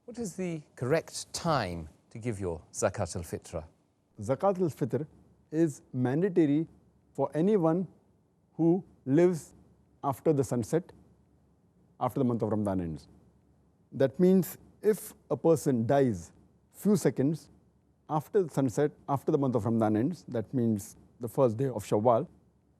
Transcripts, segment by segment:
What is the correct time to give your Zakat-ul-Fitr? Zakat-ul-Fitr is mandatory for anyone who lives after the sunset, after the month of Ramadan ends. That means if a person dies few seconds after the sunset, after the month of Ramadan ends, that means the first day of Shawwal,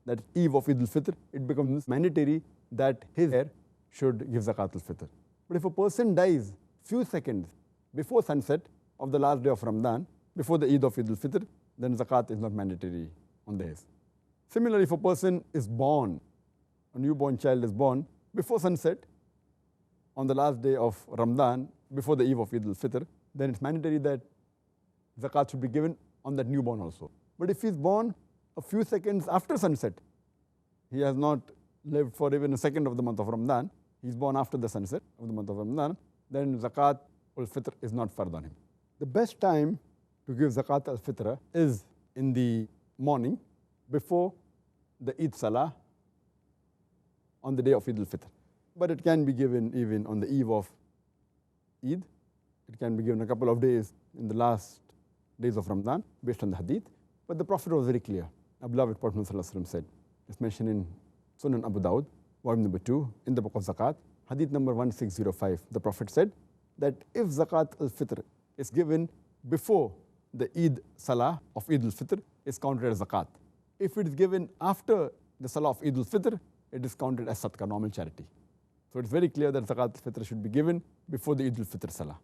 that eve of Eid-ul-Fitr, it becomes mandatory that his heir should give Zakat-ul-Fitr. But if a person dies few seconds before sunset of the last day of Ramadan, before the Eid of Eid-ul-Fitr, then Zakat is not mandatory on theirs. Similarly, if a person is born, a newborn child is born before sunset on the last day of Ramadan, before the Eve of Eid-ul-Fitr, then it's mandatory that Zakat should be given on that newborn also. But if he's born a few seconds after sunset, he has not lived for even a second of the month of Ramadan, he's born after the sunset of the month of Ramadan, then Zakat-ul-Fitr is not fard on him. The best time to give Zakat-ul-Fitr is in the morning before the Eid Salaah on the day of Eid-ul-Fitr. But it can be given even on the eve of Eid. It can be given a couple of days in the last days of Ramadan based on the hadith. But the Prophet was very clear. Our beloved Prophet said, it's mentioned in Sunan Abu Dawud, volume number 2, in the Book of Zakat, hadith number 1605. The Prophet said that if Zakat-ul-Fitr is given before the Eid Salaah of Eid-ul-Fitr, it's counted as Zakat. If it is given after the Salah of Eid-ul-Fitr, it is counted as Sadaqah, normal charity. So it's very clear that Zakat-ul-Fitr should be given before the Eid-ul-Fitr Salah.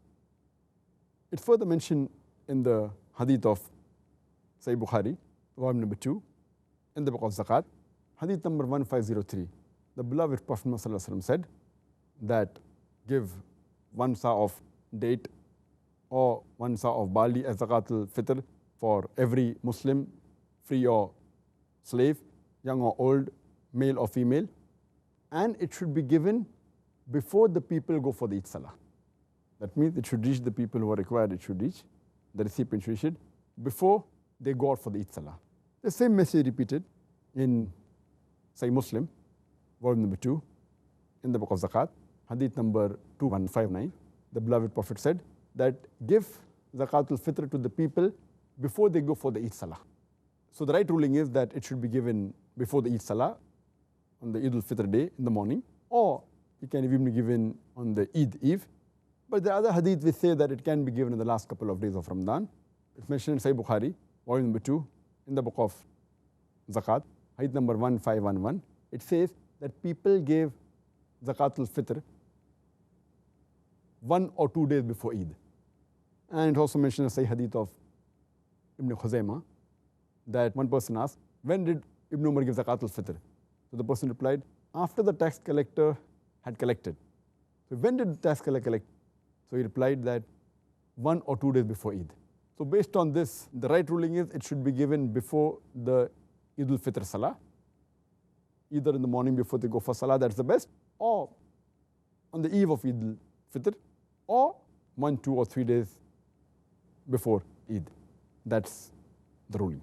It's further mentioned in the hadith of Sahih Bukhari, volume number 2, in the Book of Zakat, hadith number 1503. The beloved Prophet said that give 1 sa of date or 1 sa of barley as Zakat-ul-Fitr for every Muslim, free or slave, young or old, male or female, and it should be given before the people go for the Eid Salah. That means it should reach the people who are required, it should reach, the recipient should reach it before they go out for the Eid Salah. The same message repeated in Sahih Muslim, volume number 2, in the Book of Zakat, hadith number 2159. The beloved Prophet said that give Zakat-ul-Fitr to the people before they go for the Eid Salah. So the right ruling is that it should be given before the Eid Salah, on the Eid-ul-Fitr day in the morning, or it can even be given on the Eid Eve. But the other hadith which say that it can be given in the last couple of days of Ramadan. It's mentioned in Sahih Bukhari, volume number 2, in the Book of Zakat, hadith number 1511. It says that people gave Zakat-ul-Fitr 1 or 2 days before Eid. And it also mentioned in Sahih hadith of Ibn Khuzaymah that one person asked, when did Ibn Umar give Zakat-ul-Fitr? So the person replied, after the tax collector had collected. So when did the tax collector collect? So he replied that 1 or 2 days before Eid. So based on this, the right ruling is it should be given before the Eid-ul-Fitr Salah, either in the morning before they go for Salah, that's the best, or on the eve of Eid-ul-Fitr, or 1, 2 or 3 days before Eid. That's the ruling.